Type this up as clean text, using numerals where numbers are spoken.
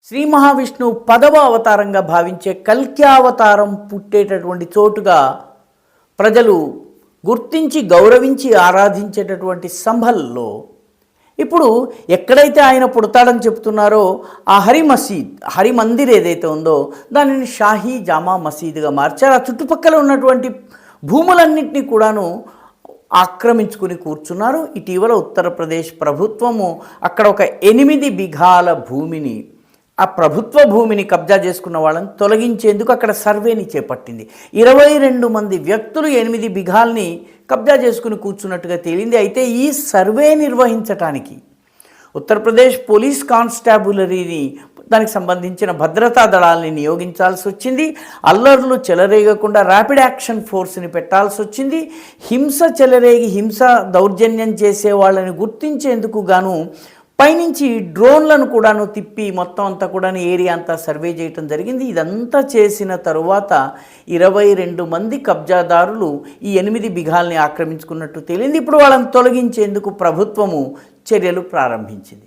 శ్రీ మహావిష్ణువు 10వ అవతారంగా భావించే కల్కి అవతారం పుట్టేటటువంటి చోటుగా ప్రజలు గుర్తించి గౌరవించి ఆరాధించేటటువంటి సంభల్లో ఇప్పుడు ఎక్కడైతే ఆయన పుడతాడని చెప్తున్నారో ఆ హరి మందిర్ ఏదైతే ఉందో దానిని షాహీ జామా మసీదుగా మార్చారు. ఆ చుట్టుపక్కల ఉన్నటువంటి భూములన్నింటినీ కూడాను ఆక్రమించుకుని కూర్చున్నారు. ఇటీవల ఉత్తరప్రదేశ్ ప్రభుత్వము అక్కడ ఒక 8 బిఘాల భూమిని, ఆ ప్రభుత్వ భూమిని కబ్జా చేసుకున్న వాళ్ళని తొలగించేందుకు అక్కడ సర్వేని చేపట్టింది. 22 మంది వ్యక్తులు 8 బిఘాల్ని కబ్జా చేసుకుని కూర్చున్నట్టుగా తేలింది. అయితే ఈ సర్వే నిర్వహించటానికి ఉత్తరప్రదేశ్ పోలీస్ కానిస్టేబులరీని, దానికి సంబంధించిన భద్రతా దళాలని నియోగించాల్సి వచ్చింది. అల్లర్లు చెలరేగకుండా ర్యాపిడ్ యాక్షన్ ఫోర్స్ని పెట్టాల్సి వచ్చింది. హింస చెలరేగి హింస దౌర్జన్యం చేసే వాళ్ళని గుర్తించేందుకు గాను పైనుంచి డ్రోన్లను కూడాను తిప్పి మొత్తం అంతా కూడా ఏరియా అంతా సర్వే చేయటం జరిగింది. ఇదంతా చేసిన తరువాత 22 మంది కబ్జాదారులు ఈ 8 బిఘాల్ని ఆక్రమించుకున్నట్టు తేలింది. ఇప్పుడు వాళ్ళని తొలగించేందుకు ప్రభుత్వము చర్యలు ప్రారంభించింది.